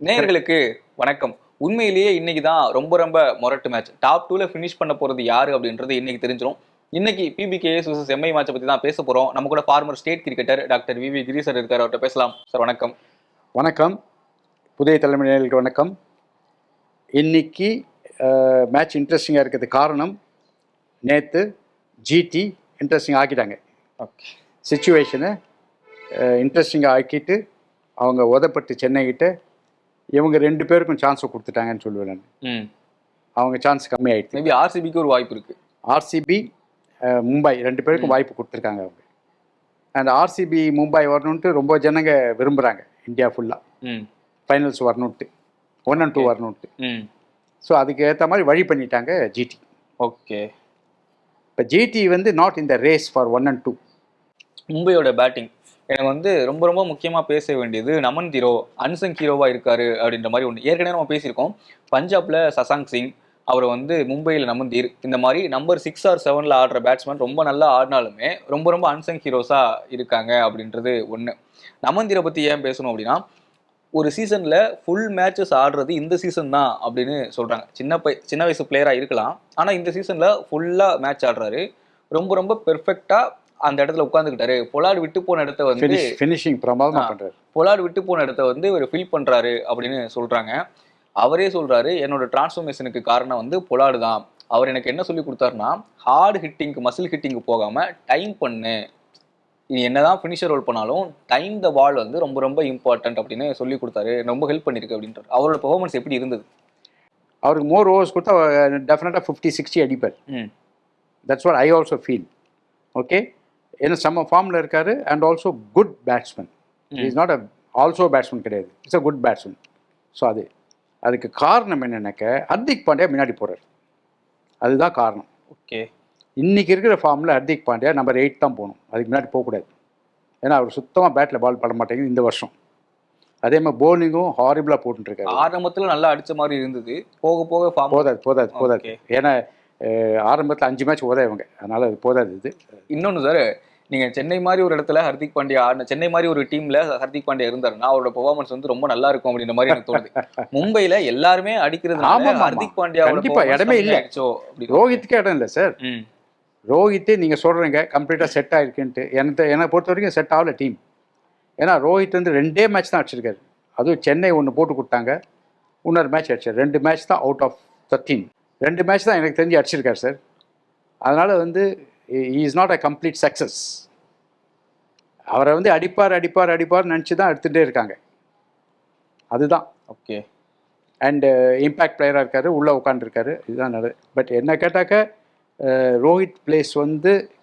நேயர்களுக்கு வணக்கம். உண்மையிலேயே இன்னைக்கு தான் ரொம்ப ரொம்ப மொரட்டு மேட்ச். டாப் 2ல ஃபினிஷ் பண்ண போறது யாரு அப்படின்றது இன்னைக்கு தெரிஞ்சிரும். இன்னைக்கு பிபிகேஎஸ் vs எம்ஐ மேட்சை பத்தி தான் பேச போறோம். நம்ம கூட ஃபார்மர் ஸ்டேட் கிரிக்கெட்டர் டாக்டர் விவி கிரி சார் இருக்காரு. அவர்கிட்ட பேசலாம். சார் வணக்கம். வணக்கம். புதிய தலைமுறையினருக்கு வணக்கம். இன்னைக்கு மேட்ச் இன்ட்ரெஸ்டிங்காக இருக்கிறது காரணம் நேற்று ஜிடி இன்ட்ரெஸ்டிங் ஆக்கிட்டாங்க. ஓகே. சிச்சுவேஷனை இன்ட்ரெஸ்டிங்காக ஆக்கிட்டு அவங்க உதப்பட்டு சென்னைக்கிட்ட இவங்க 2 பேருக்கும் சான்ஸை கொடுத்துட்டாங்கன்னு சொல்லுவேன் நான். அவங்க சான்ஸ் கம்மி ஆகிடுச்சு. மேபி ஆர்சிபிக்கு ஒரு வாய்ப்பு இருக்குது. ஆர்சிபி மும்பை 2 பேருக்கும் வாய்ப்பு கொடுத்துருக்காங்க அவங்க. அண்ட் ஆர்சிபி மும்பை வரணுன்ட்டு ரொம்ப ஜனங்க விரும்புகிறாங்க இந்தியா ஃபுல்லாக. ஃபைனல்ஸ் வரணுன்ட்டு 1 and 2 வரணுன்ட்டு. ஸோ அதுக்கு ஏற்ற மாதிரி வழி பண்ணிட்டாங்க ஜிடி. ஓகே. இப்போ ஜிடி வந்து not in the race for 1 and 2. மும்பையோட பேட்டிங் எனக்கு ரொம்ப ரொம்ப முக்கியமாக பேச வேண்டியது நமன் தீரோ அன்சங் ஹீரோவாக இருக்காரு அப்படின்ற மாதிரி ஒன்று ஏற்கனவே நம்ம பேசியிருக்கோம். பஞ்சாப்ல சசாங் சிங், அவர் மும்பையில் நமந்தீர், இந்த மாதிரி நம்பர் 6 or 7 ஆடுற பேட்ஸ்மேன் ரொம்ப நல்லா ஆடினாலுமே ரொம்ப ரொம்ப அன்சங் ஹீரோஸாக இருக்காங்க அப்படின்றது ஒன்று. நமந்தீரை பற்றி ஏன் பேசணும் அப்படின்னா, ஒரு சீசனில் ஃபுல் மேட்சஸ் ஆடுறது இந்த சீசன் தான் அப்படின்னு சொல்கிறாங்க. சின்ன வயசு பிளேயராக இருக்கலாம், ஆனால் இந்த சீசனில் ஃபுல்லாக மேட்ச் ஆடுறாரு. ரொம்ப ரொம்ப பெர்ஃபெக்டாக அந்த இடத்துல உட்காந்துக்கிட்டாரு. பொலார்டு விட்டு போன இடத்த ஃபினிஷிங் பிரமாதமா பண்றாரு. பொலார்டு விட்டு போன இடத்த இவர் ஃபில் பண்றாரு அப்படின்னு சொல்றாங்க. அவரே சொல்றாரு, என்னோட டிரான்ஸ்ஃபர்மேஷனுக்கு காரணம் பொலார்டு தான். அவர் எனக்கு என்ன சொல்லி கொடுத்தாருன்னா, ஹார்ட் ஹிட்டிங்க்கு மசில் ஹிட்டிங்க்கு போகாம டைம் பண்ணு, நீ என்னதான் ஃபினிஷர் ரோல் பண்ணாலும் டைம் த பால் ரொம்ப ரொம்ப இம்பார்ட்டன்ட் அப்படின்னு சொல்லி கொடுத்தாரு. ரொம்ப ஹெல்ப் பண்ணிருக்கு அப்படின்றாரு. அவரோட பெர்ஃபார்மன்ஸ் எப்படி இருந்தது? அவருக்கு மோர் ஓவர்ஸ் கொடுத்தா டெஃபினட்டாக 50-60 அடிப்பார். That's what I also feel. Okay, ஏன்னா செம்ம ஃபார்மில் இருக்காரு. And also good batsman. Is not a also batsman கிடையாது, it's a good batsman. So அதுக்கு காரணம் என்னன்னாக்க ஹர்திக் பாண்டியா முன்னாடி போகிறார். அதுதான் காரணம். ஓகே. இன்றைக்கி இருக்கிற ஃபார்மில் ஹர்திக் பாண்டியா நம்பர் 8 தான் போகணும், அதுக்கு முன்னாடி போகக்கூடாது. ஏன்னா அவர் சுத்தமாக பேட்டில் பால் பட மாட்டேங்குது இந்த வருஷம். அதே மாதிரி போலிங்கும் ஹாரிபிளாக போட்டுருக்காரு. ஆரம்பத்தில் நல்லா அடித்த மாதிரி இருந்தது, போக போக போதாது. ஏன்னா ஆரம்பத்தில் 5 மேட்ச் உதவுங்க, அதனால் அது போதாது. இது இன்னொன்று சார், நீங்கள் சென்னை மாதிரி ஒரு இடத்துல ஹர்திக் பாண்டியா சென்னை மாதிரி ஒரு டீமில் ஹர்திக் பாண்டியா இருந்தாருன்னா அவரோட பெர்ஃபார்மன்ஸ் ரொம்ப நல்லா இருக்கும் அப்படின்ற மாதிரி எனக்கு தோணுது. மும்பையில் எல்லாருமே அடிக்கிறது ஹர்திக் பாண்டியா கண்டிப்பாக இடமே இல்லை. ரோஹித்துக்கே இடம் இல்லை சார். ரோஹித்து நீங்கள் சொல்கிறீங்க கம்ப்ளீட்டாக செட் ஆகிருக்குன்ட்டு, என்னை பொறுத்த வரைக்கும் செட் ஆகல டீம். ஏன்னா ரோஹித் 2 மேட்ச் தான் அடிச்சிருக்காரு. அதுவும் சென்னை 1 போட்டு கொடுத்தாங்க, இன்னொரு மேட்ச் அடிச்சார். 2 மேட்ச் தான் அவுட் ஆஃப் 13. 2 மேட்ச் தான் எனக்கு தெரிஞ்சு அடிச்சிருக்காரு சார். அதனால் he is not a complete success. அவரை அடிப்பார் நினச்சி தான் எடுத்துகிட்டே இருக்காங்க. அதுதான். ஓகே. அண்டு இம்பேக்ட் பிளேயராக இருக்கார், உள்ளே உட்காந்துருக்காரு. இதுதான் நல்லது. பட் என்ன கேட்டாக்க ரோஹித் பிளேஸ்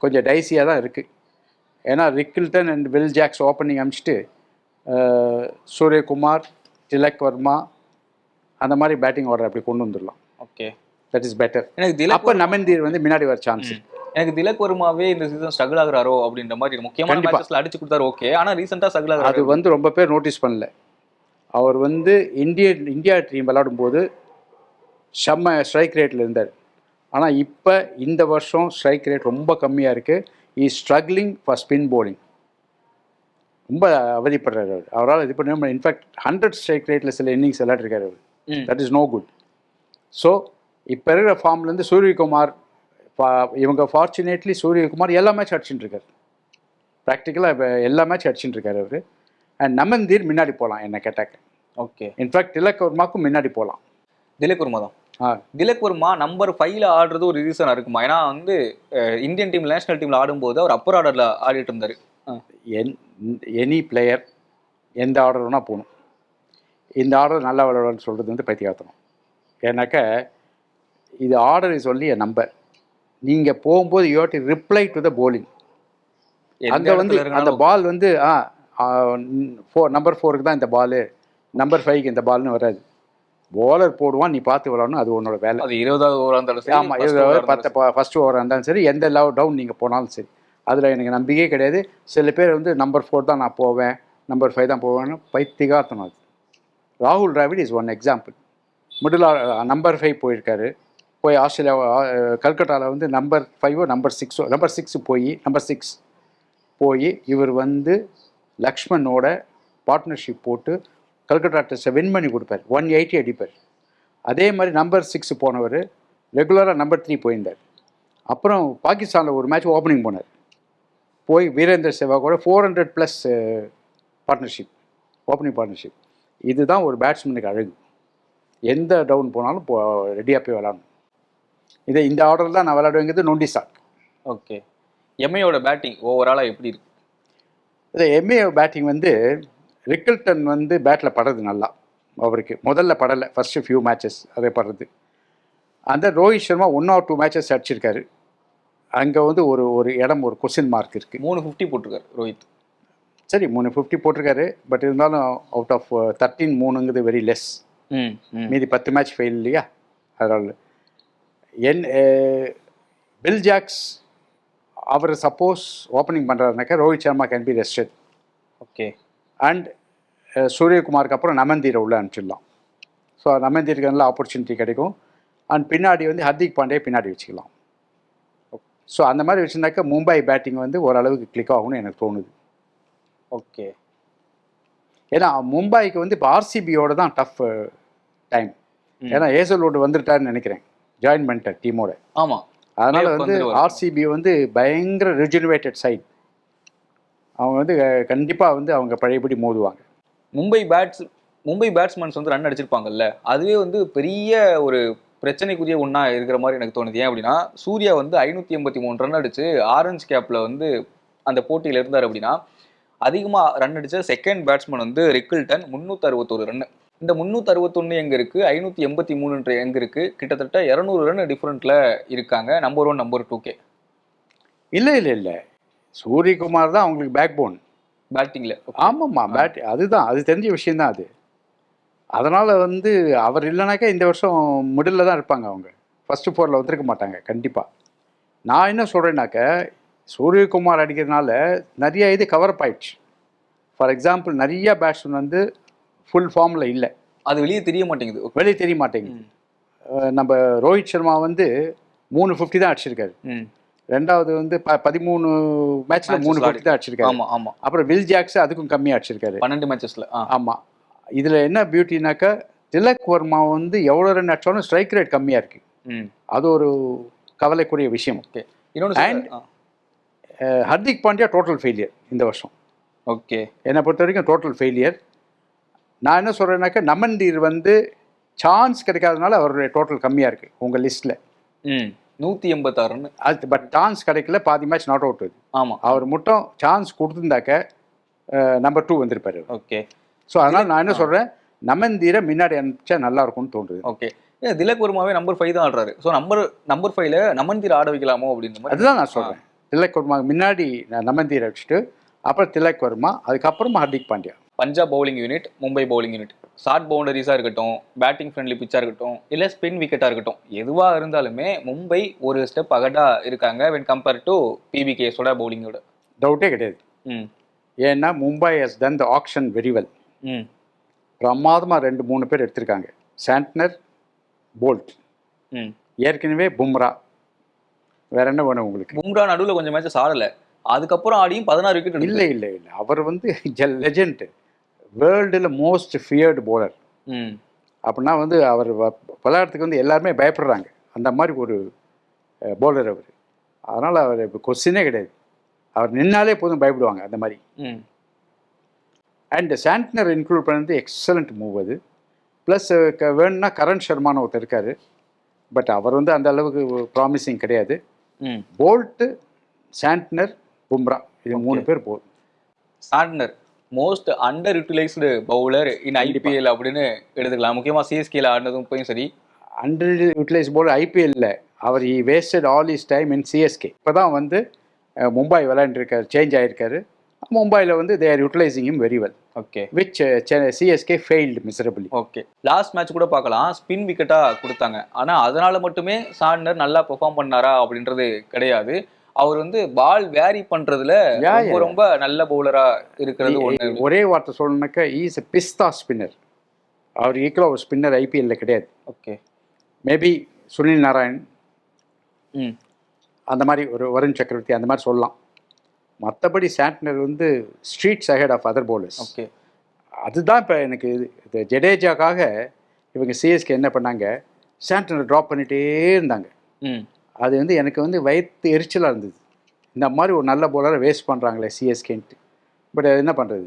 கொஞ்சம் டைஸியாக தான் இருக்குது. ஏன்னா Rickelton and Will Jacks opening அமிச்சிட்டு சூரியகுமார், திலக் வர்மா அந்த மாதிரி பேட்டிங் ஆர்டர் அப்படி கொண்டு வந்துடலாம். Okay, that is better. அப்போ நமந்தீர் முன்னாடி வர சான்ஸ். எனக்கு திலக் வர்மாவே இந்த சீசன் ஸ்ட்ரகிள் ஆகுறாரோ அப்படின்ற மாதிரி முக்கியமான மேட்சஸ்ல அடிச்சு கொடுத்தாரு. ஓகே, ஆனால் ரீசெண்டாக ஸ்ட்ரகிள் ஆகுறாரு. அது ரொம்ப பேர் நோட்டீஸ் பண்ணல. அவர் இந்தியா டீம் விளையாடும்போது செம்ம ஸ்ட்ரைக் ரேட்டில் இருந்தார். ஆனால் இப்போ இந்த வருஷம் ஸ்ட்ரைக் ரேட் ரொம்ப கம்மியாக இருக்குது. Is struggling for spin polling. ரொம்ப அவதிப்படுறாரு அவர். அவரால் இது பண்ண இன்ஃபேக்ட் 100 ஸ்ட்ரைக் ரேட்டில் சில இன்னிங்ஸ் விளையாடுருக்காரு அவர். That is no good. So இப்போ இருக்கிற ஃபார்ம்லேருந்து சூரியகுமார், இவங்க ஃபார்ச்சுனேட்லி சூரியகுமார் எல்லா மேட்ச் அடிச்சுட்டுருக்காரு. ப்ராக்டிக்கலாக இப்போ எல்லா மேட்ச் அடிச்சுட்டுருக்காரு அவர். அண்ட் நமந்தீர் முன்னாடி போகலாம் என்ன கேட்டாக்க. ஓகே. இன்ஃபேக்ட் திலக் வர்மாக்கும் முன்னாடி போகலாம். திலக் வர்மா தான். திலக் வர்மா நம்பர் 5ல ஆடுறது ஒரு ரீசனாக இருக்குமா? ஏன்னா இந்தியன் டீம் நேஷனல் டீமில் ஆடும்போது அவர் அப்பர் ஆர்டரில் ஆடிட்டு இருந்தார். எனி பிளேயர் எந்த ஆர்டர் வேணால் போகணும். இந்த ஆர்டர் நல்லா விளையாடுன்னு சொல்கிறது பைத்தியகார்த்தனம். ஏன்னாக்க இது order is only a number. நீங்கள் போகும்போது you have to reply to the bowling. அங்கே அந்த பால் நம்பர் 4க்கு தான் இந்த பாலு, நம்பர் 5க்கு இந்த பால்னு வராது. போலர் போடுவான், நீ பார்த்து விளாடணும், அது உன்னோட வேலை. அது 20வது ஓவராக இருந்தாலும் சரி, ஆமாம் 20 ஓவர் 10 ஃபஸ்ட் ஓவராக இருந்தாலும் சரி, எந்த டவுன் நீங்கள் போனாலும் சரி, அதில் எனக்கு நம்பிக்கையே கிடையாது. சில பேர் நம்பர் 4 தான் நான் போவேன், நம்பர் 5 தான் போவேன்னு பைத்தியகார்த்தம். அது ராகுல் Dravid is one example. Middle number 5 போயிருக்காரு. போய் ஆஸ்திரேலியா கல்கட்டாவில் நம்பர் 5 நம்பர் 6 போய் நம்பர் 6 போய் இவர் லக்ஷ்மணோட பார்ட்னர்ஷிப் போட்டு கல்கட்டா டெஸ்ட்டை வின் பண்ணி கொடுப்பார். 180 அடிப்பார். அதே மாதிரி நம்பர் 6 போனவர் ரெகுலராக நம்பர் 3 போயிருந்தார். அப்புறம் பாகிஸ்தானில் ஒரு மேட்ச் ஓப்பனிங் போனார். போய் வீரேந்தர் சேவா கூட 400+ பார்ட்னர்ஷிப், ஓப்பனிங் பார்ட்னர்ஷிப். இதுதான் ஒரு பேட்ஸ்மேனுக்கு அழகு. எந்த டவுன் போனாலும் ரெடியாக போய் விளாடணும். இந்த ஆர்டர் தான் நான் விளையாடுவேங்கிறது நொண்டி ஸ்டார்ட். ஓகே. எம்ஐயோட பேட்டிங் ஓவராலாக எப்படி இருக்கு? எம்ஏ பேட்டிங் வந்து ரிக்கல்டன் வந்து பேட்டில் படுறது நல்லா. அவருக்கு முதல்ல படலை, ஃபஸ்ட்டு ஃபியூ மேட்சஸ் அதே படுறது. அந்த ரோஹித் சர்மா 1 or 2 மேட்சஸ் அடிச்சிருக்காரு. அங்கே வந்து ஒரு இடம், ஒரு கொஸ்டின் மார்க் இருக்குது. 350 போட்டிருக்காரு ரோஹித். சரி, 350 போட்டிருக்காரு. பட் இருந்தாலும் அவுட் ஆஃப் 13 3ங்கிறது வெரி லெஸ். மீதி 10 மேட்ச் ஃபெயில் இல்லையா? அதனால் பில் ஜாக்ஸ் அவர் சப்போஸ் ஓப்பனிங் பண்ணுறாருனாக்கா Rohit Sharma can be rested. Okay. And சூரியகுமாருக்கு அப்புறம் நமந்தீரை உள்ளே அனுப்பிச்சிடலாம். ஸோ நமந்தீருக்கு நல்ல ஆப்பர்ச்சுனிட்டி கிடைக்கும். அண்ட் பின்னாடி வந்து ஹர்திக் பாண்டியா பின்னாடி வச்சுக்கலாம். ஸோ அந்த மாதிரி வச்சுருந்தாக்கா மும்பை பேட்டிங் வந்து ஓரளவுக்கு கிளிக் ஆகும்னு எனக்கு தோணுது. ஓகே. ஏன்னா மும்பைக்கு வந்து இப்போ ஆர்சிபியோட தான் டஃப் டைம். ஏன்னா ஏசல்வுட் வந்துட்டாருன்னு நினைக்கிறேன், ஜாயின் பண்ணிட்டார் டீமோட. ஆமாம். அதனால் வந்து ஆர்சிபி வந்து பயங்கர ரிஜுனவேட்டட் சைட். அவங்க வந்து கண்டிப்பாக வந்து அவங்க பழையபடி மோதுவாங்க. மும்பை பேட்ஸ்மேன்ஸ் வந்து ரன் அடிச்சிருப்பாங்கல்ல, அதுவே வந்து பெரிய ஒரு பிரச்சனைக்குரிய ஒன்றா இருக்கிற மாதிரி எனக்கு தோணுது. ஏன் அப்படின்னா, சூர்யா வந்து 583 ரன் அடிச்சு ஆரஞ்ச் கேப்பில் வந்து அந்த போட்டியில் இருந்தார். அப்படின்னா அதிகமாக ரன் அடித்த செகண்ட் பேட்ஸ்மேன் வந்து ரிக்கில்டன் 361 ரன். இந்த 361 எங்கே இருக்குது, 583 எங்கே இருக்குது? கிட்டத்தட்ட 200 ரன் டிஃப்ரெண்ட்டில் இருக்காங்க நம்பர் 1 நம்பர் 2. இல்லை சூரியகுமார் தான் அவங்களுக்கு பேக் போன் பேட்டிங்கில். ஆமாம்மா, அதுதான், அது தெரிஞ்ச விஷயந்தான் அது. அதனால் வந்து அவர் இல்லைனாக்கா இந்த வருஷம் மிடில் தான் இருப்பாங்க. அவங்க ஃபஸ்ட்டு 4ல் வந்திருக்க மாட்டாங்க கண்டிப்பாக. நான் என்ன சொல்கிறேன்னாக்க, சூரியகுமார் அடிக்கிறதுனால நிறைய இது கவரப் ஆயிடுச்சு. ஃபார் எக்ஸாம்பிள், நிறைய பேட்ஸ்மேன் வந்து ஃபுல் ஃபார்மில் இல்லை. அது வெளியே தெரிய மாட்டேங்குது. வெளியே தெரிய மாட்டேங்குது. நம்ம ரோஹித் சர்மா வந்து 350 தான் அடிச்சிருக்காரு. ரெண்டாவது வந்து 13 மேட்ச்சில் 350 தான் அடிச்சிருக்காரு. ஆமாம் ஆமாம். அப்புறம் வில் ஜாக்ஸ் அதுக்கும் கம்மியாக அடிச்சிருக்காரு 12 மேட்சஸில். ஆமாம். இதில் என்ன பியூட்டினாக்கா, திலக் வர்மா வந்து எவ்வளோ ரன் அடிச்சாலும் ஸ்ட்ரைக் ரேட் கம்மியாக இருக்குது. அது ஒரு கவலைக்குரிய விஷயம். ஓகே. இன்னொன்று, and Hardik Pandya total failure இந்த வருஷம். ஓகே. என்னை பொறுத்த வரைக்கும் டோட்டல் ஃபெயிலியர். நான் என்ன சொல்கிறேன்னாக்கா, நமந்தீர் வந்து சான்ஸ் கிடைக்காதனால அவருடைய டோட்டல் கம்மியாக இருக்குது உங்கள் லிஸ்ட்டில். 186 ரன். அது பட் சான்ஸ் கிடைக்கல, பாதி மேட்ச் நாட் அவுட். ஆமாம். அவர் மட்டும் சான்ஸ் கொடுத்துருந்தாக்க நம்பர் 2 வந்திருப்பாரு. ஓகே. ஸோ அதனால் நான் என்ன சொல்கிறேன், நமந்தீரை முன்னாடி அனுப்பிச்சா நல்லா இருக்கும்னு தோன்றுது. ஓகே. திலக் வர்மாவே நம்பர் 5 தான் ஆடுறாரு. ஸோ நம்பர் 5ல நமந்தீர் ஆட வைக்கலாமோ அப்படின்ற மாதிரி. அதுதான் நான் சொல்கிறேன். திலக் வர்மா முன்னாடி நமந்தீரை வச்சுட்டு அப்புறம் திலக் வர்மா, அதுக்கப்புறமா Hardik Pandya. Punjab bowling unit, Mumbai bowling unit, short பவுண்டரிஸாக இருக்கட்டும், பேட்டிங் ஃப்ரெண்ட்லி பிச்சாக இருக்கட்டும், இல்லை ஸ்பின் விக்கெட்டாக இருக்கட்டும், எதுவாக இருந்தாலுமே மும்பை ஒரு ஸ்டெப் அகடாக இருக்காங்க வென் கம்பேர் டு பிபிகேஸோட பவுலிங்கோட. டவுட்டே கிடையாது. ஏன்னா Mumbai has done the action very well. பிரமாதமாக 2-3 பேர் எடுத்திருக்காங்க. சாண்ட்னர், போல்ட், ஏற்கனவே பும்ரா. வேற என்ன வேணும் உங்களுக்கு? பும்ரா நடுவில் கொஞ்சம் மேட்சஸ் ஆடலை, அதுக்கப்புறம் ஆடியும் 16 விக்கெட். இல்லை அவர் வந்து லெஜெண்ட், வேர்ல்டில் மோஸ்ட் ஃபியர்டு போலர். அப்படின்னா வந்து அவர் விளையாடுறதுக்கு வந்து எல்லாருமே பயப்படுறாங்க. அந்த மாதிரி ஒரு போலர் அவர். அதனால் அவர் இப்போ கொஸ்டினே கிடையாது. அவர் நின்னாலே போதும் பயப்படுவாங்க அந்த மாதிரி. அண்ட் சாண்ட்னர் இன்க்ளூட் பண்ணது எக்ஸலண்ட் மூவ் அது. ப்ளஸ் வேணும்னா கரண் சர்மான்னு ஒருத்தர் இருக்கார். பட் அவர் வந்து அந்த அளவுக்கு ப்ராமிசிங் கிடையாது. போல்ட்டு, சாண்ட்னர், பும்ரா, இது 3 பேர் போதும். Santner most under utilised bowler இன் ஐபிஎல் அப்படின்னு எடுத்துக்கலாம். முக்கியமாக சிஎஸ்கேல ஆடினதும் போயும் சரி. அண்டர் யூட்டிலைஸ் பவுலர் ஐபிஎல்ல அவர் wasted all is time in CSK. இப்போ தான் வந்து மும்பை விளையாண்டுருக்காரு, சேஞ்ச் ஆகிருக்காரு. மும்பையில் வந்து they are utilising him very well. Okay. Which CSK failed miserably. Okay. Last match கூட பார்க்கலாம், ஸ்பின் விக்கெட்டாக கொடுத்தாங்க. ஆனால் அதனால மட்டுமே சாண்ட்னர் நல்லா பெர்ஃபார்ம் பண்ணாரா அப்படின்றது கிடையாது. அவர் வந்து பால் வேரி பண்ணுறதுல ரொம்ப நல்ல பவுலராக இருக்கிறது ஒன்று. ஒரே வார்த்தை சொல்லணுன்னாக்கா, இஸ் எ பிஸ்தா ஸ்பின்னர். அவர் ஈக்குவலாக ஒரு ஸ்பின்னர் ஐபிஎல்ல கிடையாது. ஓகே. மேபி சுனில் நாராயண் அந்த மாதிரி, ஒரு வருண் சக்கரவர்த்தி அந்த மாதிரி சொல்லலாம். மற்றபடி சாண்ட்னர் வந்து streets ahead of other bowlers. Okay. அதுதான் இப்போ எனக்கு இது ஜடேஜாக்காக இவங்க சிஎஸ்கே என்ன பண்ணாங்க, சாண்டனை ட்ராப் பண்ணிகிட்டே இருந்தாங்க. ம் அது வந்து எனக்கு வந்து வயிற்று எரிச்சலாக இருந்தது. இந்த மாதிரி ஒரு நல்ல போலரை வேஸ்ட் பண்ணுறாங்களே சிஎஸ்கேன்ட்டு. பட் அது என்ன பண்ணுறது,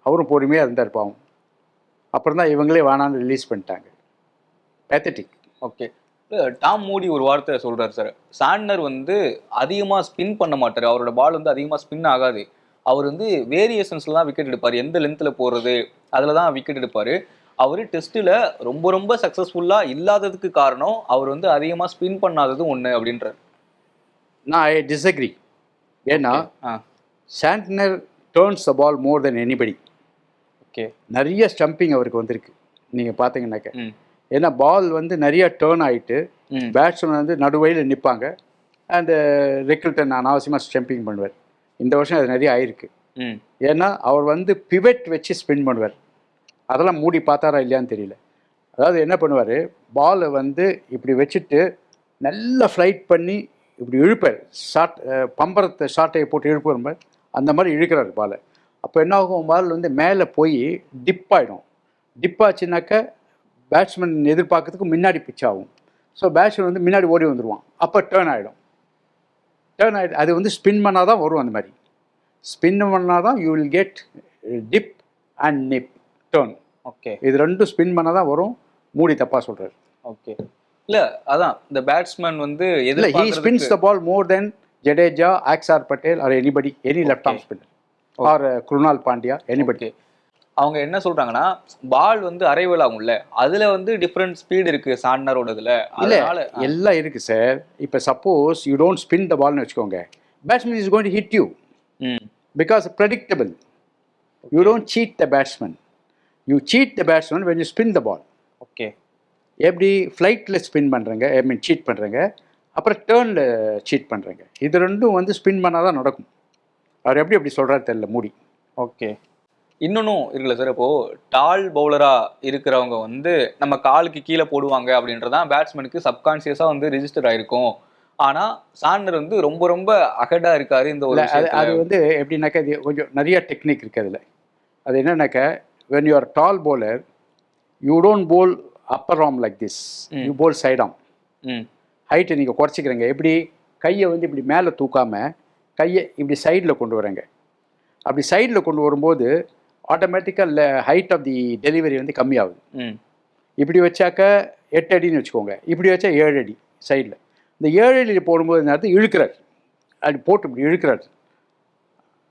அவரும் பொறுமையாக இருந்தார் பாவம். அப்புறம் தான் இவங்களே வேணான்னு ரிலீஸ் பண்ணிட்டாங்க. பேத்தட்டிக். ஓகே. டாம் மூடி ஒரு வார்த்தை சொல்றாரு சார், சாண்ட்னர் வந்து அதிகமா ஸ்பின் பண்ண மாட்டாரு, அவரோட பால் வந்து அதிகமா ஸ்பின் ஆகாது, அவர் வந்து வேரியேஷன்ஸ்ல தான் விக்கெட் எடுப்பாரு, எந்த லென்த்ல போறது அதுல தான் விக்கெட் எடுப்பாரு. அவரு டெஸ்ட்ல ரொம்ப ரொம்ப சக்சஸ்ஃபுல்லா இல்லாததுக்கு காரணம் அவர் வந்து அதிகமா ஸ்பின் பண்ணாதது ஒண்ணு அப்படின்றாரு. நான் ஐ டிஸ்அக்ரி. ஏன்னா ஆ சாண்ட்னர் டேர்ன்ஸ் த பால் மோர் தென் எனிபடி. ஓகே. நிறைய ஸ்டம்பிங் அவருக்கு வந்திருக்கு நீங்கள் பார்த்தீங்கன்னாக்க. ம் ஏன்னா பால் வந்து நிறைய டேர்ன் ஆகிட்டு ம் பேட்ஸ்மேன் வந்து நடுவழியில் நிற்பாங்க. அந்த ரெக்கிள்டன் அனாவசியமாக ஸ்டம்பிங் பண்ணுவார். இந்த வருஷம் அது நிறைய ஆயிருக்கு. ம் ஏன்னா அவர் வந்து பிவெட் வச்சு ஸ்பின் பண்ணுவார். அதெல்லாம் மூடி பார்த்தாரா இல்லையான்னு தெரியல. அதாவது என்ன பண்ணுவார், பாலை வந்து இப்படி வச்சுட்டு நல்லா ஃப்ளைட் பண்ணி இப்படி இழுப்பார். ஷார்ட் பம்பரத்தை ஷார்ட்டை போட்டு இழுப்பார், அந்த மாதிரி இழுக்கிறார் பாலை. அப்போ என்ன ஆகும், பால் வந்து மேலே போய் டிப் ஆகிடும். டிப் ஆச்சுனாக்கா பேட்ஸ்மேன் எதிர்பார்க்கறதுக்கு முன்னாடி பிச் ஆகும். ஸோ பேட்ஸ்மேன் வந்து முன்னாடி ஓடி வந்துடுவான். அப்போ டேர்ன் ஆகிடும். டேர்ன் ஆகிடும். அது வந்து ஸ்பின் பண்ணால் தான் வரும். அந்த மாதிரி ஸ்பின் பண்ணால் தான் you will get dip and nip turn. Okay. இது ரெண்டும் ஸ்பின் பண்ணால் தான் வரும். மூடி தப்பாக சொல்கிறார். ஓகே. இல்ல அதான் இந்த பேட்ஸ்மேன் வந்து இல்லை, he spins the ball more than Jadeja, Axar Patel or anybody, any left arm spinner or Krunal Pandya, anybody. அவங்க என்ன சொல்றாங்கன்னா, பால் வந்து அரைவல் ஆகும்ல, அதுல வந்து டிஃபரெண்ட் ஸ்பீடு இருக்கு சாண்ட்னரோட இதுல, அதனால எல்லாம் இருக்கு சார். இப்போ suppose you don't spin the பால்னு வச்சுக்கோங்க, batsman is going to hit you because predictable. You don't cheat the batsman, you cheat the batsman when you spin the ball. Okay. எப்படி ஃப்ளைட்டில் ஸ்பின் பண்ணுறங்க, ஐ மீன் சீட் பண்ணுறங்க, அப்புறம் டேர்னில் seat பண்ணுறங்க. இது ரெண்டும் வந்து ஸ்பின் பண்ணால் தான் நடக்கும். அவர் எப்படி அப்படி சொல்கிறாரு தெரியல மூடி. ஓகே. இன்னொன்னும் இருக்குல்ல சார், இப்போ டால் பவுலரா இருக்கிறவங்க வந்து நம்ம காலுக்கு கீழே போடுவாங்க அப்படின்றதான் பேட்ஸ்மேனுக்கு சப்கான்சியஸா வந்து ரெஜிஸ்டர் ஆயிருக்கும். ஆனா சாண்ட்னர் வந்து ரொம்ப ரொம்ப அகடா இருக்காரு இந்த ஒரு அது வந்து எப்படின்னாக்கா இது கொஞ்சம் நிறைய டெக்னிக் இருக்குது அதில். அது என்னன்னாக்கா, when you are tall bowler you don't bowl upper arm like this, you bowl side arm. ஹைட்டை நீங்கள் குறைச்சிக்கிறீங்க. எப்படி கையை வந்து இப்படி மேலே தூக்காமல் கையை இப்படி சைடில் கொண்டு வரேங்க. அப்படி சைடில் கொண்டு வரும்போது ஆட்டோமேட்டிக்காக ஹைட் ஆஃப் தி டெலிவரி வந்து கம்மியாகுது. இப்படி வச்சாக்க 8 அடின்னு வச்சுக்கோங்க, இப்படி வச்சா 7 அடி சைடில். இந்த 7 அடி போடும்போது நேரத்தை இழுக்கிறார், அப்படி போட்டு இப்படி இழுக்கிறார்.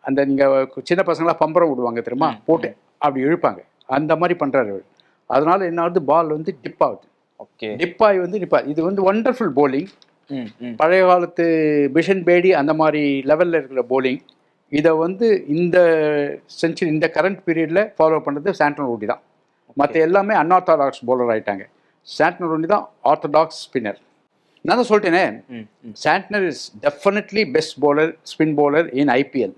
அந்த நீங்கள் சின்ன பசங்களாம் பம்பரம் விடுவாங்க தெரியுமா, போட்டு அப்படி இழுப்பாங்க. அந்த மாதிரி பண்ணுறாரு அவர். அதனால என்ன ஆகுது, பால் வந்து டிப் ஆகுது. ஓகே. டிப்பாகி வந்து இது வந்து ஒண்டர்ஃபுல் போலிங். பழைய காலத்து பிஷன் பேடி அந்த மாதிரி லெவலில் இருக்கிற போலிங். இதை வந்து இந்த செஞ்சுரி, இந்த கரண்ட் பீரியடில் ஃபாலோ பண்ணுறது சாண்ட்னர் வுட்டி தான். மற்ற எல்லாமே அன்ஆர்த்தடாக்ஸ் bowler ஆகிட்டாங்க. சாண்ட்னர் வுட்டி தான் ஆர்த்தடாக்ஸ் ஸ்பின்னர். நான் தான் சொல்லிட்டேனே, Santner is definitely best bowler, spin bowler in IPL.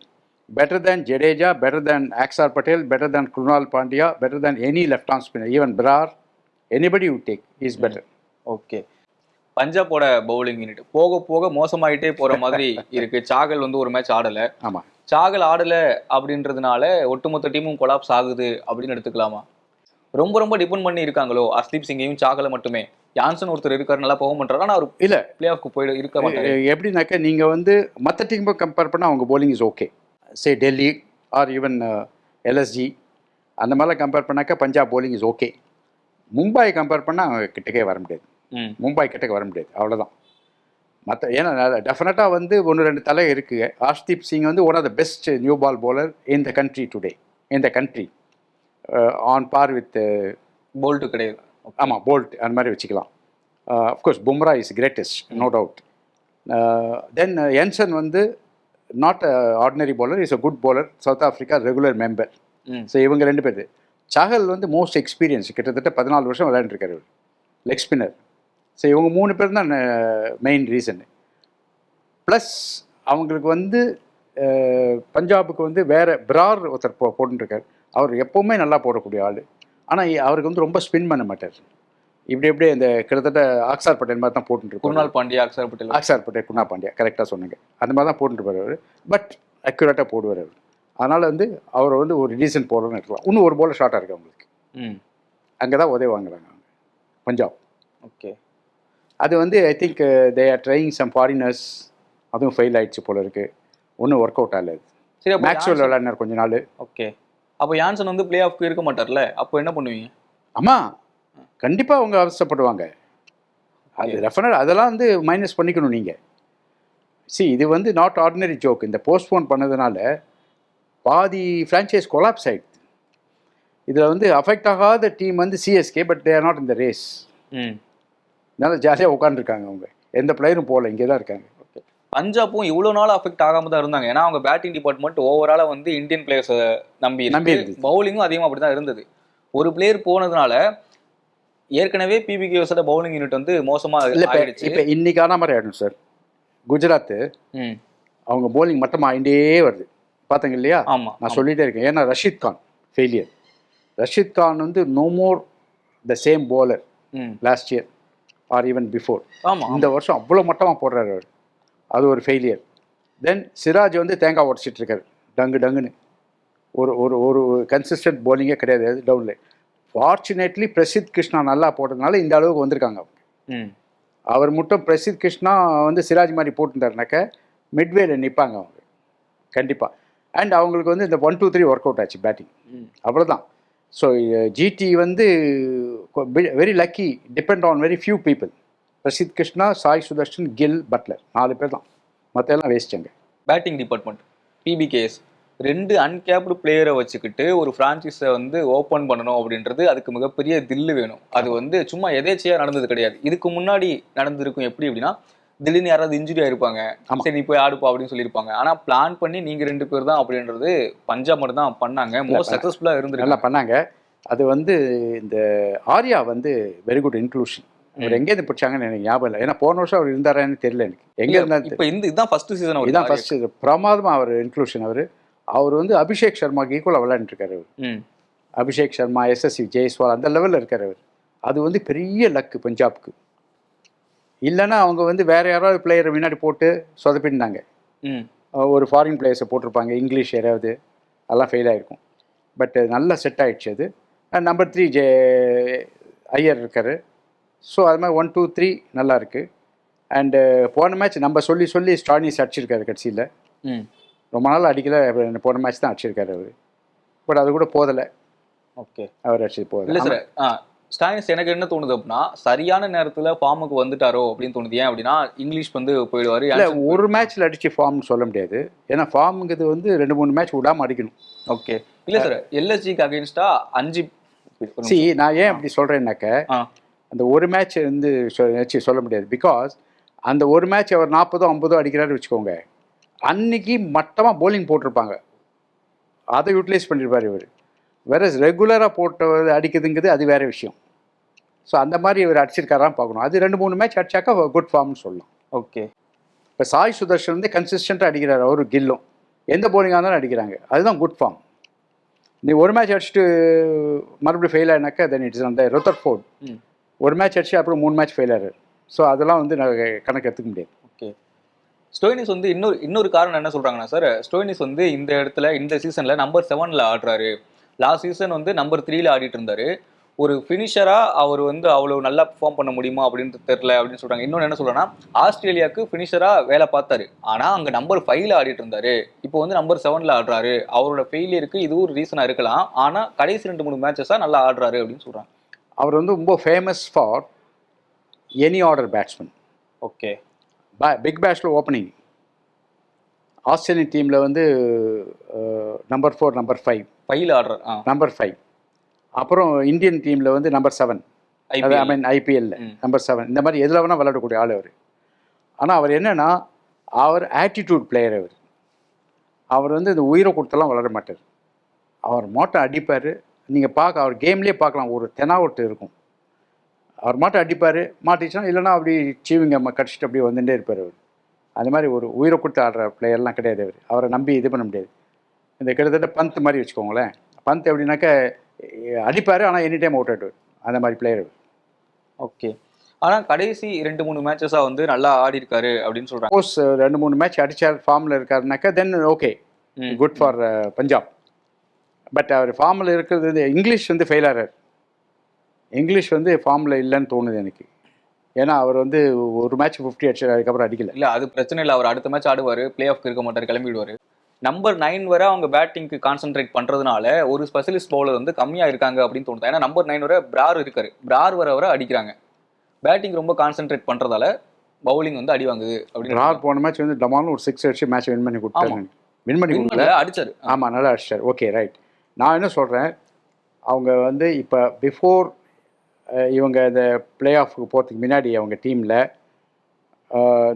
better than Jadeja, better than Akshar Patel, better than Krunal Pandya, better than any left-arm spinner, even Brar, anybody you take is better. Okay. பஞ்சாபோட bowling unit போக போக மோசமாயிட்டே போற மாதிரி இருக்கு. சாகல் வந்து ஒரு match ஆடல. ஆமா, சாகல் ஆடல அப்படின்றதுனால ஒட்டுமொத்த டீமும் கொலாப்ஸ் ஆகுது அப்படின்னு எடுத்துக்கலாமா? ரொம்ப ரொம்ப டிபெண்ட் பண்ணி இருக்காங்களோ ஹர்ஷ்தீப் சிங்கையும் சாகலை மட்டுமே? ஜான்சன் ஒருத்தர் இருக்காரு, நல்லா பெர்ஃபார்ம் பண்றாரு, ஆனா அவர் இல்ல பிளே ஆஃப்க்கு போய் இருக்க மாட்டாரு. எப்படின்னாக்கா, நீங்க வந்து மற்ற டீம் கம்பேர் பண்ணால் அவங்க bowling is okay. Say Delhi R even LSG அந்த மாதிரிலாம் கம்பேர் பண்ணாக்கா Punjab bowling is okay. Mumbai compare பண்ணால் அவங்க கிட்டக்கே வர முடியாது. மும்பை கிட்டக்க வர முடியாது, அவ்வளோதான். மற்ற ஏன்னா டெஃபினட்டாக வந்து 1-2 தலை இருக்குது. ஹர்ஷ்தீப் சிங் வந்து one of the best new ball bowler in the country today, in the country, on par with Boult கிடையாது. ஆமாம், போல்ட் அந்த மாதிரி வச்சுக்கலாம். Of course Bumrah is greatest, no doubt. Then Jansen வந்து not ordinary bowler, is a good bowler, South Africa regular member. So இவங்க 2 பேர். சாகல் வந்து most experience, கிட்டத்தட்ட 14 வருஷம் விளையாண்டுருக்காரு லெக் ஸ்பின்னர். ஸோ இவங்க 3 பேர் தான் மெயின் ரீசன். ப்ளஸ் அவங்களுக்கு வந்து பஞ்சாபுக்கு வந்து வேறு பிரார் ஒருத்தர் போட்டுருக்கார். அவர் எப்போவுமே நல்லா போடக்கூடிய ஆள். ஆனால் அவருக்கு வந்து ரொம்ப ஸ்பின் பண்ண மாட்டார். இப்படி இந்த கிட்டத்தட்ட அக்ஷர் பட்டேல் மாதிரி தான் போட்டுருக்காரு. குருணால் பாண்டியா, அக்ஷர் பட்டேல், குருணால் பாண்டியா கரெக்டாக சொன்னீங்க. அந்த மாதிரி தான் போட்டுருப்பார் அவர். பட் அக்யூரேட்டாக போடுவார் அவர். அதனால் வந்து அவரை வந்து ஒரு டீசன்ட் போலர்னு இருக்கலாம். இன்னும் ஒரு போலர் ஷார்ட்டாக இருக்குது அவங்களுக்கு. அங்கே தான் உதவி வாங்குறாங்க அவங்க பஞ்சாப். ஓகே. அது வந்து I think they are trying some foreigners. அதுவும் ஃபெயில் ஆயிடுச்சு போல இருக்குது. ஒன்றும் ஒர்க் அவுட் ஆகல. சரி, அப்போ மேக்ஸ்வெல் விளையாடினார் கொஞ்ச நாள். ஓகே. அப்போ யான்சன் வந்து பிளே ஆஃப்க்கு இருக்க மாட்டார்ல, அப்போ என்ன பண்ணுவீங்க? ஆமாம், கண்டிப்பாக அவங்க அவசரப்படுவாங்க. அது டெஃபினட் அதெல்லாம் வந்து மைனஸ் பண்ணிக்கணும் நீங்கள். இது வந்து நாட் ஆர்டினரி ஜோக். இந்த போஸ்ட்போன் பண்ணதுனால பாதி ஃப்ரான்ச்சைஸ் கொலாப்ஸ் ஆகிடுது. இதில் வந்து அஃபெக்ட் ஆகாத டீம் வந்து CSK, but they are not இந்த ரேஸ். அதனால ஜாலியாக உட்காந்துருக்காங்க அவங்க. எந்த பிளேயரும் போகல, இங்கே தான் இருக்காங்க. ஓகே. பஞ்சாப்பும் இவ்வளோ நாள் அஃபெக்ட் ஆகாம தான் இருந்தாங்க. ஏன்னா அவங்க பேட்டிங் டிபார்ட்மெண்ட் ஓவராலாக வந்து இந்தியன் பிளேயர்ஸை நம்பி இருந்தது. பவுலிங்கும் அதிகமாக அப்படி தான் இருந்தது. ஒரு பிளேயர் போனதுனால ஏற்கனவே பிபிகேஸோட பவுலிங் யூனிட் வந்து மோசமாக ஆயிடுச்சு. இப்போ இன்னைக்கு ஆன மாதிரி ஆகிடும் சார். குஜராத்து அவங்க பவுலிங் மட்டமாக ஆகிட்டே வருது, பார்த்தங்க இல்லையா? ஆமாம், நான் சொல்லிகிட்டே இருக்கேன். ஏன்னா ரஷீத் கான் ஃபெயிலியர். ரஷீத் கான் வந்து no more the same bowler last year or even before. ஆமாம், இந்த வருஷம் அவ்வளோ மட்டமாக போடுறாரு அவர். அது ஒரு ஃபெயிலியர். தென் சிராஜ் வந்து தேங்காய் உடச்சிட்டு இருக்காரு டங்குன்னு. ஒரு ஒரு ஒரு கன்சிஸ்டன்ட் bowling-ஏ கிடையாது டவுனில். ஃபார்ச்சுனேட்லி பிரசித் கிருஷ்ணா நல்லா போட்டதுனால இந்த அளவுக்கு வந்திருக்காங்க அவங்க. அவர் மட்டும் பிரசித் கிருஷ்ணா வந்து சிராஜ் மாதிரி போட்டுருந்தாருனாக்க மிட்வேல நிற்பாங்க அவங்க கண்டிப்பாக. அண்ட் அவங்களுக்கு வந்து இந்த 1-2-3 ஒர்க் அவுட் ஆச்சு பேட்டிங், அவ்வளோதான். ஸோ ஜிடி வந்து very lucky, depend on very few people. Prasidh Krishna, Sai Sudharsan, Gill, Buttler, 4 பேர் தான். மற்ற எல்லாம் வேஸ்ட்டுங்க. பேட்டிங் டிபார்ட்மெண்ட் பிபிகேஎஸ் 2 அன்கேப்டு பிளேயரை வச்சுக்கிட்டு ஒரு ஃப்ரான்ச்சைஸை வந்து ஓப்பன் பண்ணணும் அப்படின்றது அதுக்கு மிகப்பெரிய தில்லு வேணும். அது வந்து சும்மா எதேச்சியாக நடந்தது கிடையாது. இதுக்கு முன்னாடி நடந்திருக்கும் எப்படி அப்படின்னா, திடீர்னு யாராவது இன்ஜுரி ஆயிருப்பாங்க, சரி நீ போய் ஆடுப்பா அப்படின்னு சொல்லியிருப்பாங்க. ஆனால் பிளான் பண்ணி நீங்கள் 2 பேர் தான் அப்படின்றது பஞ்சாப் மட்டும் தான் பண்ணாங்க. மோஸ்ட் சக்ஸஸ்ஃபுல்லாக இருந்தது, நல்லா பண்ணாங்க. அது வந்து இந்த ஆர்யா வந்து வெரி குட் இன்க்ளூஷன். அவர் எங்கேருந்து பிடிச்சாங்கன்னு எனக்கு ஞாபகம் இல்லை. ஏன்னா போன வருஷம் அவர் இருந்தாரான்னு தெரியல எனக்கு. எங்கே இருந்தாரு இப்போ இதுதான் ஃபர்ஸ்ட் சீசன். இதுதான் ஃபர்ஸ்ட் சீசன். பிரமாதமாக அவர் இன்க்ளூஷன். அவர் வந்து அபிஷேக் சர்மாக்கு ஈக்குவலாக விளையாண்டுருக்காரு அவர். அபிஷேக் சர்மா, எஸ்எஸ்சி ஜெய்ஸ்வால் அந்த லெவலில் இருக்கார் அவர். அது வந்து பெரிய லக்கு பஞ்சாப்க்கு. இல்லைன்னா அவங்க வந்து வேறு யாராவது பிளேயரை முன்னாடி போட்டு சொதப்பின்னாங்க. ஒரு ஃபாரின் பிளேயர்ஸை போட்டிருப்பாங்க, இங்கிலீஷ் யாராவது, அதெல்லாம் ஃபெயில் ஆகிருக்கும். பட் நல்லா செட் ஆகிடுச்சு அது. நம்பர் 3 ஐயர் இருக்கார். ஸோ அது மாதிரி 1, 2, 3 நல்லா இருக்குது. அண்டு போன மேட்ச் நம்ம சொல்லி ஸ்டானிஸ் அடிச்சிருக்காரு கடைசியில். ரொம்ப நாள் அடிக்கல, போன மேட்ச் தான் அடிச்சிருக்காரு அவர். பட் அது கூட போதலை. ஓகே, அவர் அடிச்சது போதலை. இல்லை சார், ஸ்டானிஸ் எனக்கு என்ன தோணுது அப்படின்னா, சரியான நேரத்தில் ஃபார்முக்கு வந்துட்டாரோ அப்படின்னு தோணுது. ஏன் அப்படின்னா இங்கிலீஷ் வந்து போயிடுவார். இல்லை, ஒரு மேட்ச்சில் அடித்து ஃபார்ம்னு சொல்ல முடியாது. ஏன்னா ஃபார்முங்கிறது வந்து 2-3 மேட்ச் விடாமல் அடிக்கணும். ஓகே. இல்லை சார், எல்எஸ்ஜிக்கு அகெயின்ஸ்டா 5 நான் ஏன் அப்படி சொல்கிறேன்னாக்க, அந்த ஒரு மேட்ச் வந்து சொல்ல முடியாது. பிகாஸ் அந்த ஒரு மேட்ச் அவர் 40ஓ 50ஓ அடிக்கிறாரு வச்சுக்கோங்க, அன்னைக்கு மட்டமாக போலிங் போட்டிருப்பாங்க, அதை யூட்டிலைஸ் பண்ணியிருப்பார் இவர். வேற ரெகுலராக போட்டு அடிக்குதுங்கிறது அது வேறு விஷயம். ஸோ அந்த மாதிரி இவர் அடிச்சிருக்காரான்னு பார்க்கணும். அது 2-3 மேட்ச் அடிச்சாக்கா குட் ஃபார்ம்னு சொல்லலாம். ஓகே. இப்போ சாய் சுதர்ஷன் வந்து கன்சிஸ்டண்ட்டாக அடிக்கிறார், அவர் கில்லும் எந்த போலிங்காக இருந்தாலும் அடிக்கிறாங்க, அதுதான் குட் ஃபார்ம். நீ ஒரு மேட்ச் அடிச்சுட்டு மறுபடியும் ஃபெயில் ஆகினாக்கா தென் இட்ஸ் அந்த ரதர்ஃபோர்ட் ஒரு மேட்ச் அடிச்சு அப்புறம் 3 மேட்ச் ஃபெயில் ஆகிறார். ஸோ அதெல்லாம் வந்து நான் கணக்கு எடுத்துக்க முடியாது. ஓகே. ஸ்டோயினிஸ் வந்து இன்னொரு காரணம் என்ன சொல்கிறாங்கன்னா சார், ஸ்டோயினிஸ் வந்து இந்த இடத்துல இந்த சீசனில் நம்பர் 7ல் ஆடுறாரு. லாஸ்ட் சீசன் வந்து நம்பர் 3ல் ஆடிட்டு இருந்தார். ஒரு ஃபினிஷராக அவர் வந்து அவ்வளோ நல்லா பெர்ஃபார்ம் பண்ண முடியுமா அப்படின்னு தெரியல அப்படின்னு சொல்கிறாங்க. இன்னொன்று என்ன சொல்கிறேன்னா, ஆஸ்திரேலியாவுக்கு ஃபினிஷராக வேலை பார்த்தாரு, ஆனால் அங்கே நம்பர் 5ல் ஆடிட்டு இருந்தார். இப்போ வந்து நம்பர் 7ல் ஆடுறாரு. அவரோட ஃபெயிலியருக்கு இது ஒரு ரீசனாக இருக்கலாம், ஆனால் கடைசி 2-3 மேட்சஸாக நல்லா ஆடுறாரு அப்படின்னு சொல்கிறாங்க. அவர் வந்து ரொம்ப famous for any order batsman. Okay. Big பேஷில் ஓப்பனிங் ஆஸ்திரேலியன் டீமில் வந்து நம்பர் 4, நம்பர் 5 ஆடுறார், நம்பர் 5. அப்புறம் இந்தியன் டீமில் வந்து நம்பர் 7, ஐ மீன் ஐபிஎல்ல நம்பர் 7. இந்த மாதிரி எதில் வேணால் விளையாடக்கூடிய ஆள் அவர். ஆனால் அவர் என்னென்னா, அவர் ஆட்டிடியூட் பிளேயர். அவர் வந்து இந்த உயிரை கொடுத்தெல்லாம் விளையாட மாட்டார். அவர் மாட்டம் அடிப்பார். நீங்கள் அவர் கேம்லேயே பார்க்கலாம், ஒரு தெனாவட்டு இருக்கும். அவர் மாட்டம் அடிப்பார், மாட்டிச்சுன்னா இல்லைனா அப்படி சீவிங்க கடிச்சிட்டு அப்படியே வந்துட்டே இருப்பார் அவர். அந்த மாதிரி ஒரு உயிரை கொடுத்து ஆடுற பிளேயர்லாம் கிடையாது அவர். அவரை நம்பி இது பண்ண முடியாது. இந்த கிட்டத்தட்ட பந்த் மாதிரி வச்சுக்கோங்களேன். பந்த் எப்படின்னாக்கா அடிப்பார், ஆனால் எனி டைம் அவுட் ஆகிடுவார். அந்த மாதிரி பிளேயர் அவர். ஓகே. ஆனால் கடைசி 2-3 மேட்சஸாக வந்து நல்லா ஆடி இருக்காரு அப்படின்னு சொல்கிறாங்க. சப்போஸ் 2-3 மேட்ச் அடித்தார், ஃபார்மில் இருக்காருனாக்கா then okay. Good for Punjab. But அவர் ஃபார்மில் இருக்கிறது வந்து இங்கிலீஷ் வந்து ஃபெயில் ஆகிறார். இங்கிலீஷ் வந்து ஃபார்மில் இல்லைன்னு தோணுது எனக்கு. ஏன்னா அவர் வந்து ஒரு மேட்ச் 50 அடிச்சார், அதுக்கப்புறம் அடிக்கல. இல்லை அது பிரச்சனை இல்லை, அவர் அடுத்த மேட்ச் ஆடுவார், பிளே ஆஃப்க்கு இருக்க மாட்டார், கிளம்பிடுவார். நம்பர் 9 வரை அவங்க பேட்டிங்க்கு கான்சென்ட்ரேட் பண்ணுறதுனால ஒரு ஸ்பெஷலிஸ்ட் பவுலர் வந்து கம்மியாக இருக்காங்க அப்படின்னு தோணுது. ஏன்னா நம்பர் 9 வரை பிரார் இருக்காரு, பிரார் வரை அடிக்கிறாங்க. பேட்டிங் ரொம்ப கான்சென்ட்ரேட் பண்ணுறதால பவுலிங் வந்து அடி வாங்குது அப்படின்னு. பிரார் போன மேட்ச் வந்து டமாலும் ஒரு 6 அடிச்சு மேட்ச் வின் பண்ணி கொடுத்தாங்க. வின் பண்ணி கொடுக்கல, அடிச்சார். ஆமாம், நல்லா அடிச்சார். Okay right. நான் என்ன சொல்கிறேன், அவங்க வந்து இப்போ பிஃபோர் இவங்க இந்த பிளே ஆஃபுக்கு போகிறதுக்கு முன்னாடி அவங்க டீமில்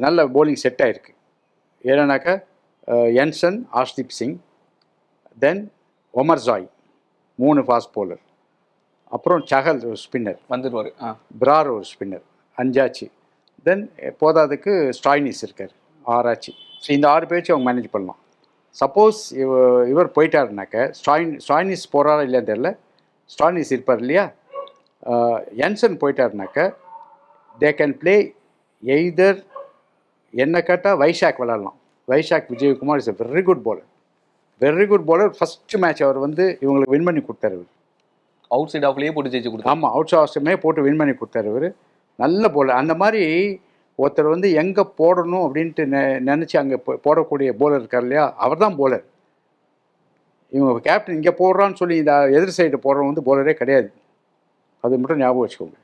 நல்ல போலிங் செட் ஆகிருக்கு. ஏன்னாக்கா என்சன், ஆஷ்தீப் சிங், தென் ஒமர் ஜாய் 3 ஃபாஸ்ட் போலர், அப்புறம் சஹல் ஒரு ஸ்பின்னர் வந்துடுவார், பிரார் ஒரு ஸ்பின்னர், 5 ஆச்சு. தென் போதாதுக்கு ஸ்டாய்னிஸ் இருக்கார், 6 ஆச்சு. ஸோ இந்த 6 பேச்சு அவங்க மேனேஜ் பண்ணலாம். சப்போஸ் இவர் போயிட்டாருனாக்க ஸ்டாய்னிஸ் போகிறாரா இல்லையான்னு தெரில, ஸ்டாய்னிஸ் இருப்பார் இல்லையா, என்சன் போயிட்டாருனாக்க தே கேன் பிளே எய்தர். என்ன கேட்டால் வைஷாக் விளாட்லாம். Vyshak Vijaykumar is a very good bowler, very good bowler. First match அவர் வந்து இவங்களுக்கு வின் பண்ணி கொடுத்தாரு. அவுட் சைட் ஆஃப்லேயே போட்டு ஜெயிச்சு கொடுத்தாரு. ஆமாம், அவுட் சைட் ஆஃப்மே போட்டு வின் பண்ணி கொடுத்தாரு இவர். நல்ல போலர். அந்த மாதிரி ஒருத்தர் வந்து எங்கே போடணும் அப்படின்ட்டு நினச்சி அங்கே போடக்கூடிய போலர் இருக்கார் இல்லையா, அவர் தான் போலர். இவங்க கேப்டன் இங்கே போடுறான்னு சொல்லி இந்த எதிர் சைடு போடுறவங்க வந்து போலரே கிடையாது. அது மட்டும் ஞாபகம் வச்சுக்கோங்க.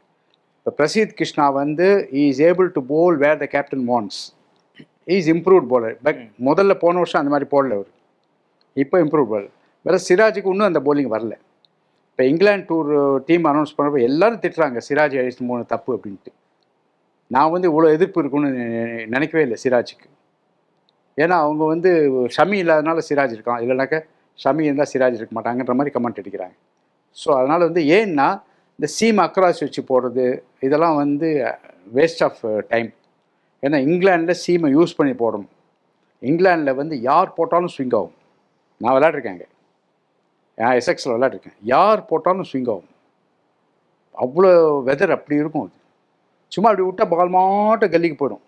இப்போ பிரசீத் கிருஷ்ணா வந்து is able to bowl where the captain wants. Is improved bowler. But முதல்ல போன வருஷம் அந்த மாதிரி போடல அவர், இப்போ இம்ப்ரூவ் போலர். வேறு சிராஜுக்கு இன்னும் அந்த போலிங் வரல. இப்போ இங்கிலாந்து டூர் டீம் அனௌன்ஸ் பண்ணப்போ எல்லோரும் திட்டுறாங்க சிராஜ் அடிச்சு 3 தப்பு அப்படின்ட்டு. நான் வந்து இவ்வளோ எதிர்ப்பு இருக்குன்னு நினைக்கவே இல்லை சிராஜுக்கு. ஏன்னா அவங்க வந்து ஷமி இல்லாதனால சிராஜ் இருக்கான், இல்லைனாக்கா ஷமி இருந்தால் சிராஜ் இருக்க மாட்டாங்கன்ற மாதிரி கமெண்ட் அடிக்கிறாங்க. ஸோ அதனால் வந்து ஏன்னா இந்த சீம் அக்ராஸ் வச்சு போடுறது இதெல்லாம் வந்து வேஸ்ட் ஆஃப் டைம். ஏன்னா இங்கிலாண்டில் சீமை யூஸ் பண்ணி போடணும். இங்கிலாண்டில் வந்து யார் போட்டாலும் ஸ்விங் ஆகும். நான் விளையாட்ருக்கேங்க, நான் எஸ்எக்ஸில் விளையாட்ருக்கேன். யார் போட்டாலும் ஸ்விங் ஆகும். அவ்வளோ வெதர் அப்படி இருக்கும். அது சும்மா அப்படி விட்டால் பால் மாட்டம் கல்லிக்கு போயிடும்,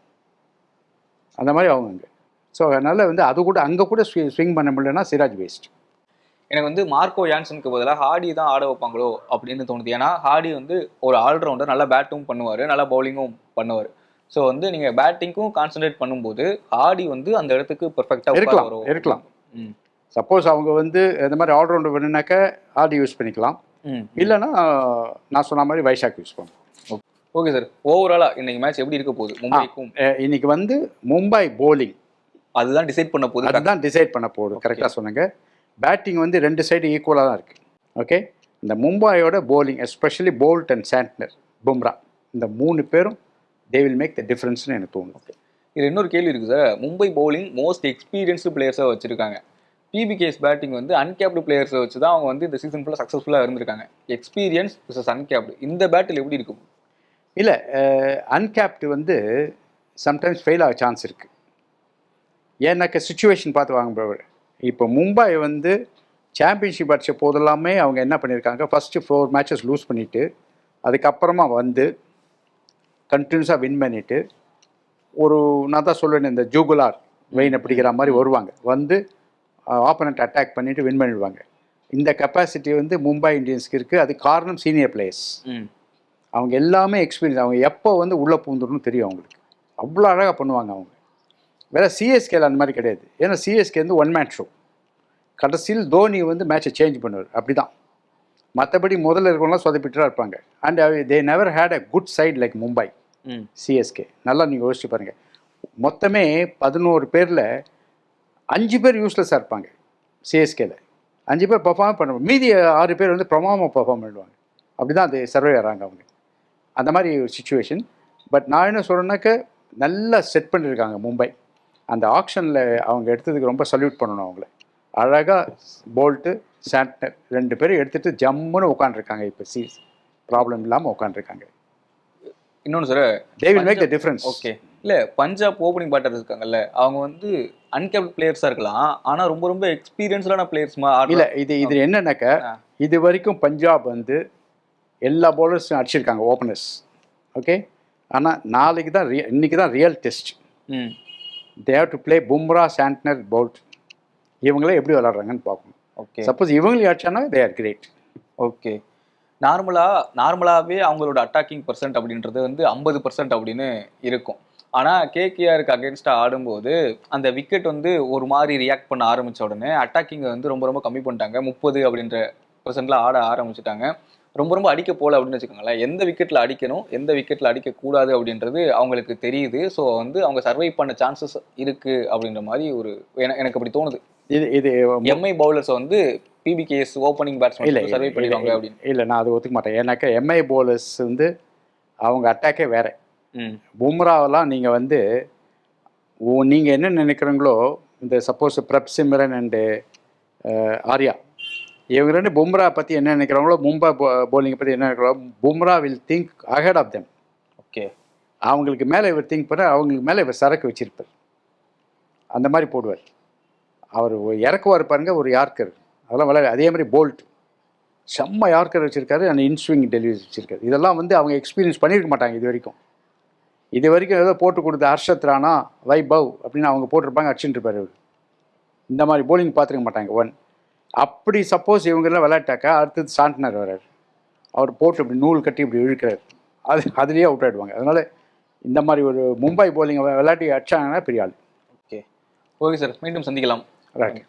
அந்த மாதிரி ஆகும் அங்கே. ஸோ அதனால் வந்து அது கூட அங்கே கூட ஸ்விங் பண்ண முடியலன்னா சிராஜ் வேஸ்ட். எனக்கு வந்து மார்க்கோ யான்சனுக்கு பதிலாக ஹார்டி தான் ஆட வைப்பாங்களோ அப்படின்னு தோணுது. ஏன்னா ஹார்டி வந்து ஒரு ஆல்ரவுண்டர், நல்லா பேட்டும் பண்ணுவார், நல்லா பவுலிங்கும் பண்ணுவார். ஸோ வந்து நீங்கள் பேட்டிங்க்கும் கான்சன்ட்ரேட் பண்ணும்போது ஹார்டி வந்து அந்த இடத்துக்கு பெர்ஃபெக்டாக இருக்கலாம். சப்போஸ் அவங்க வந்து இந்த மாதிரி ஆல்ரவுண்டர் வேணும்னாக்கா ஹார்டி யூஸ் பண்ணிக்கலாம், இல்லைன்னா நான் சொன்ன மாதிரி வைஷாக் யூஸ் பண்ணுவோம். ஓகே சார், ஓவராலாக இன்னைக்கு மேட்ச் எப்படி இருக்க போகுது மும்பைக்கும்? இன்னைக்கு வந்து மும்பை போலிங் அதுதான் டிசைட் பண்ண போகுது. அதுதான் டிசைட் பண்ண போகுது. கரெக்டாக சொன்னாங்க. பேட்டிங் வந்து 2 சைடு ஈக்குவலாக தான் இருக்குது. ஓகே, இந்த மும்பையோட bowling especially Boult and Santner, Bumrah, இந்த 3 பேரும் தே வில் மேக் த டிஃப்ரென்ஸ்னு எனக்கு தோணுது. இது இன்னொரு கேள்வி இருக்குது sir. Mumbai bowling most experienced பிளேயர்ஸாக வச்சுருக்காங்க. பிபிகேஎஸ் பேட்டிங் வந்து அன்கேப்டு பிளேயர்ஸை வச்சு தான் அவங்க வந்து இந்த சீசன் ஃபுல்லாக சக்ஸஸ்ஃபுல்லாக இருந்திருக்காங்க. எக்ஸ்பீரியன்ஸ் விசஸ் அன்கேப்டு, இந்த பேட்டில் எப்படி இருக்கும்? இல்லை, அன்கேப்டு வந்து சம்டைம்ஸ் ஃபெயில் ஆக சான்ஸ் இருக்குது. ஏன்னாக்க சுச்சுவேஷன் பார்த்து வாங்க. இப்போ மும்பை வந்து சாம்பியன்ஷிப் அடித்த போதெல்லாமே அவங்க என்ன பண்ணியிருக்காங்க, ஃபஸ்ட்டு 4 மேட்சஸ் லூஸ் பண்ணிவிட்டு அதுக்கப்புறமா வந்து கண்டினியூஸாக வின் பண்ணிவிட்டு நான் தான் சொல்லுவேன், இந்த ஜூகுலார் வெயினை பிடிக்கிற மாதிரி வருவாங்க, வந்து ஆப்போனண்ட் அட்டாக் பண்ணிவிட்டு வின் பண்ணிடுவாங்க. இந்த கெப்பாசிட்டி வந்து மும்பை இந்தியன்ஸ்க்கு இருக்குது. அது காரணம் சீனியர் பிளேயர்ஸ். அவங்க எல்லாமே எக்ஸ்பீரியன்ஸ். அவங்க எப்போ வந்து உள்ளே பூந்துடணும் தெரியும் அவங்களுக்கு. அவ்வளோ அழகாக பண்ணுவாங்க அவங்க. வேறு சிஎஸ்கேல அந்த மாதிரி கிடையாது. ஏன்னா சிஎஸ்கே வந்து 1 மேன் ஷோ. கடைசியில் தோனி வந்து மேட்சை சேஞ்ச் பண்ணுவார், அப்படி தான். மற்றபடி முதல்ல இருக்கவங்களாம் சொதப்பிட்டு தான் இருப்பாங்க. And they never had a good side like Mumbai CSK. நல்லா நீங்கள் யோசிச்சு பாருங்கள். மொத்தமே 11 பேரில் 5 பேர் யூஸ்லெஸ்ஸாக இருப்பாங்க சிஎஸ்கேல. 5 பேர் பர்ஃபார்ம் பண்ணுவாங்க, மீதி 6 பேர் வந்து பிரமாதமாக பர்ஃபார்ம் பண்ணிடுவாங்க. அப்படி தான் அது சர்வே ஆகிறாங்க அவங்க. அந்த மாதிரி ஒரு சுச்சுவேஷன். பட் நான் என்ன சொல்கிறேன்னாக்க நல்லா செட் பண்ணியிருக்காங்க மும்பை. அந்த ஆக்ஷனில் அவங்க எடுத்ததுக்கு ரொம்ப சல்யூட் பண்ணணும் அவங்கள. அழகாக போல்ட்டு சாண்ட்னர் 2 பேரும் எடுத்துகிட்டு ஜம்முன்னு உட்காந்துருக்காங்க. இப்போ ப்ராப்ளம் இல்லாமல் உட்காந்துருக்காங்க. இன்னொன்று sir, they will make the difference. Okay, இல்லை பஞ்சாப் ஓப்பனிங் பேட்டர் இருக்காங்கல்ல, அவங்க வந்து அன்கேப்ட் பிளேயர்ஸாக இருக்கலாம், ஆனால் ரொம்ப ரொம்ப எக்ஸ்பீரியன்ஸ்டான பிளேயர்ஸ்மா இல்லை. இது என்னன்னாக்கா, இது வரைக்கும் பஞ்சாப் வந்து எல்லா பவுலர்ஸும் அடிச்சிருக்காங்க ஓப்பனர்ஸ். ஓகே, ஆனால் இன்னைக்கு தான் real test. They have to play Bumrah, Santner, Boult. இவங்களே எப்படி விளாட்றாங்கன்னு பார்க்கணும். ஓகே சப்போஸ் இவங்களையும் அடிச்சானா தே ஆர் கிரேட். ஓகே. நார்மலாவே அவங்களோட அட்டாக்கிங் பர்சன்ட் அப்படின்றது வந்து 50% அப்படின்னு இருக்கும். ஆனா கேகேஆருக்கு அகைன்ஸ்டா ஆடும்போது அந்த விக்கெட் வந்து ஒரு மாதிரி ரியாக்ட் பண்ண ஆரம்பிச்ச உடனே அட்டாக்கிங் வந்து ரொம்ப ரொம்ப கம்மி பண்ணிட்டாங்க. 30 அப்படின்ற பர்சன்ட்ல ஆட ஆரம்பிச்சுட்டாங்க. ரொம்ப ரொம்ப அடிக்க போல அப்படின்னு வச்சுக்கோங்களேன். எந்த விக்கெட்ல அடிக்கணும், எந்த விக்கெட்ல அடிக்க கூடாது அப்படின்றது அவங்களுக்கு தெரியுது. ஸோ வந்து அவங்க சர்வை பண்ண சான்சஸ் இருக்கு அப்படின்ற மாதிரி ஒரு எனக்கு அப்படி தோணுது. இது இது எம்ஐ பவுலர்ஸ் வந்து பிபிகேஎஸ் ஓப்பனிங் இல்லை பேட்ஸ்மேன் சர்வை பண்ணிடுவாங்க அப்படின்னு. இல்லை, நான் அதை ஒத்துக்க மாட்டேன். ஏன்னாக்கா எம்ஐ போலர்ஸ் வந்து அவங்க அட்டாக்கே வேற. பும்ராவெல்லாம் நீங்கள் வந்து நீங்கள் என்ன நினைக்கிறீங்களோ, இந்த சப்போஸ் பிரப் சிம்ரன் அண்டு ஆர்யா இவங்க ரெண்டு பும்ரா பற்றி என்ன நினைக்கிறாங்களோ, மும்பை போலிங்கை பற்றி என்ன நினைக்கிறாங்களோ, Bumrah will think ahead of them. Okay. அவங்களுக்கு மேலே இவர் திங்க் பண்ண, அவங்களுக்கு மேலே இவர் சரக்கு வச்சிருப்பார். அந்த மாதிரி போடுவார். அவர் இறக்குவார் பாருங்க, ஒரு யார்க்கர் அதெல்லாம் விளையாடு. அதே மாதிரி போல்ட் செம்ம யார்க்கர் வச்சுருக்காரு, அந்த இன்ஸ்விங் டெலிவரி வச்சுருக்காரு. இதெல்லாம் வந்து அவங்க எக்ஸ்பீரியன்ஸ் பண்ணியிருக்க மாட்டாங்க இது வரைக்கும் ஏதோ போட்டு கொடுத்த ஹர்ஷத் ராணா, வைபவ் அப்படின்னு அவங்க போட்டிருப்பாங்க, அடிச்சுட்டு இருப்பார். இவர் இந்த மாதிரி போலிங் பார்த்துருக்க மாட்டாங்க. அப்படி சப்போஸ் இவங்கெல்லாம் விளையாட்டாக்கா அடுத்தது சாண்ட்னர் வர்றார். அவர் போட்டு இப்படி நூல் கட்டி இப்படி இழுக்கிறார். அதுலேயே அவுட் ஆகிடுவாங்க. அதனால் இந்த மாதிரி ஒரு மும்பை போலிங் விளையாட்டி அடிச்சாங்கன்னா பெரிய ஆள். ஓகே ஓகே சார், மீண்டும் சந்திக்கலாம். ரைட்.